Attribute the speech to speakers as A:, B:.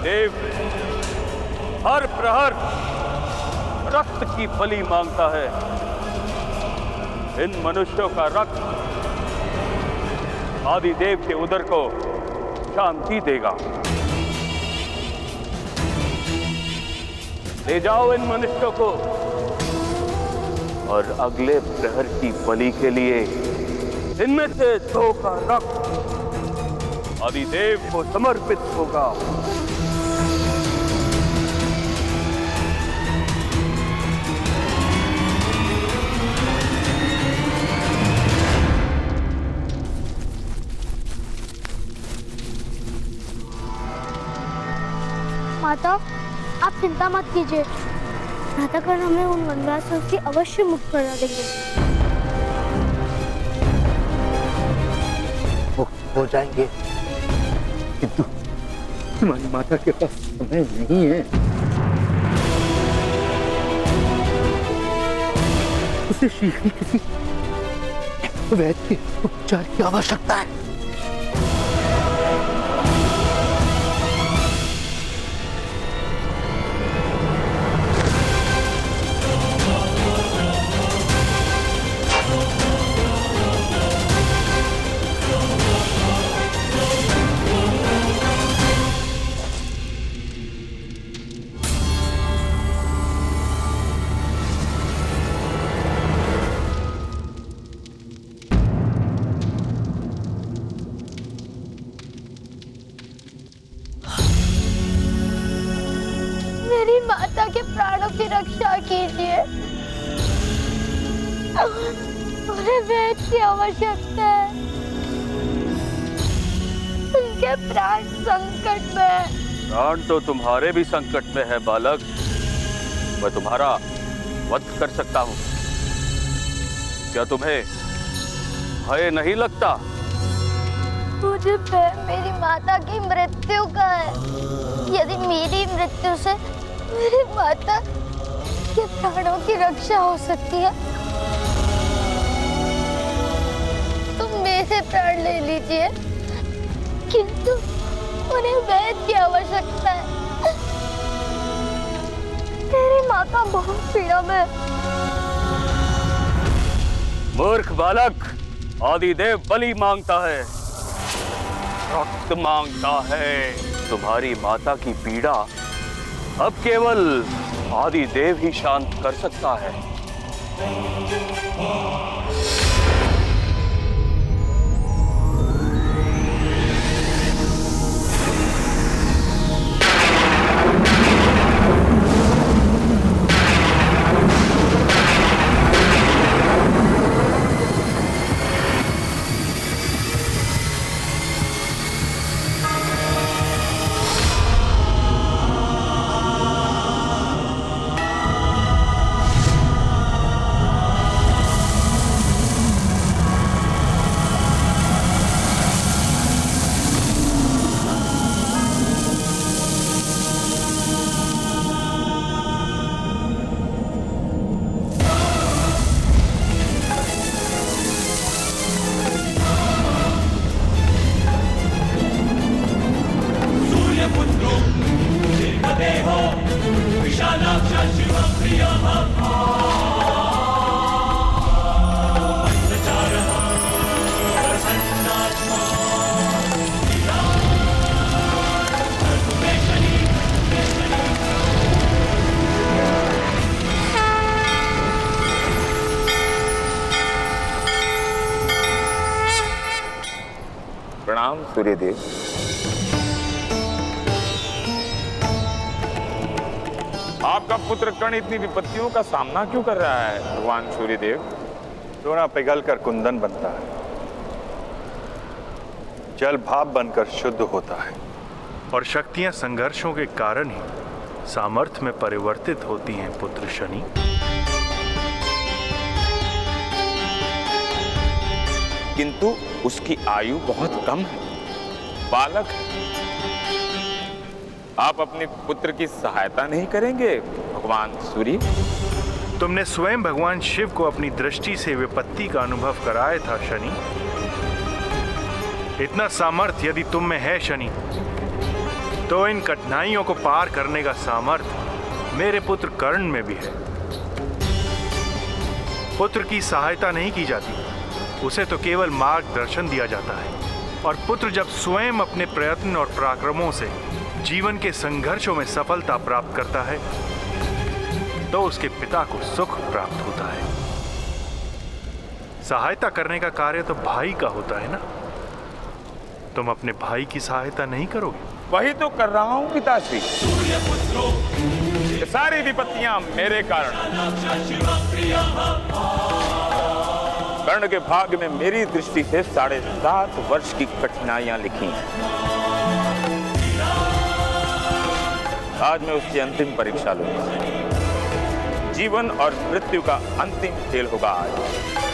A: आदिदेव हर प्रहर रक्त की बलि मांगता है। इन मनुष्यों का रक्त आदिदेव के उदर को शांति देगा। ले जाओ इन मनुष्यों को और अगले प्रहर की बलि के लिए इनमें से 2 का रक्त आदिदेव को समर्पित होगा।
B: माता, आप चिंता मत कीजिए, भ्रातागण हमें उन वनवासियों से अवश्य मुक्त करा देंगे।
C: मुक्त हो जाएंगे, किंतु तुम्हारी माता के पास समय नहीं है। उसे शीघ्र किसी वैद्य के उपचार की आवश्यकता है।
B: मेरी माता के प्राणों की रक्षा कीजिए, उन्हें वैद्य की आवश्यकता है। उनके प्राण संकट में है।
A: प्राण तो तुम्हारे भी संकट में है बालक। मैं तुम्हारा वध कर सकता हूँ। क्या तुम्हें भय नहीं लगता?
B: मुझे भय मेरी माता की मृत्यु का है। यदि मेरी मृत्यु से मेरी माता के प्राणों की रक्षा हो सकती है तो मेरे प्राण ले लीजिए, किंतु उन्हें वैद्य की आवश्यकता है। मेरी माता बहुत पीड़ा में है।
A: मूर्ख बालक, आदिदेव बलि मांगता है, रक्त मांगता है। तुम्हारी माता की पीड़ा अब केवल आदिदेव ही शांत कर सकता है।
D: प्रणाम सूर्यदेव। आपका पुत्र कर्ण इतनी विपत्तियों का सामना क्यों कर रहा है भगवान सूर्यदेव?
E: सोना पिघलकर कुंदन बनता है, जल भाप बनकर शुद्ध होता है,
F: और शक्तियां संघर्षों के कारण ही सामर्थ्य में परिवर्तित होती हैं पुत्र शनि।
D: किंतु उसकी आयु बहुत कम है, बालक है। आप अपने पुत्र की सहायता नहीं करेंगे भगवान सूर्य?
F: तुमने स्वयं भगवान शिव को अपनी दृष्टि से विपत्ति का अनुभव कराया था शनि। इतना सामर्थ्य यदि तुम में है शनि, तो इन कठिनाइयों को पार करने का सामर्थ्य मेरे पुत्र कर्ण में भी है। पुत्र की सहायता नहीं की जाती, उसे तो केवल मार्गदर्शन दिया जाता है। और पुत्र जब स्वयं अपने प्रयत्न और पराक्रमों से जीवन के संघर्षों में सफलता प्राप्त करता है तो उसके पिता को सुख प्राप्त होता है। सहायता करने का कार्य तो भाई का होता है ना। तुम अपने भाई की सहायता नहीं करोगे?
D: वही तो कर रहा हूं पिताश्री। ये सारी विपत्तियां मेरे कारण। कर्ण के भाग्य में मेरी दृष्टि से 7.5 वर्ष की कठिनाइयां लिखी हैं। आज मैं उसकी अंतिम परीक्षा लूंगा। जीवन और मृत्यु का अंतिम खेल होगा आज।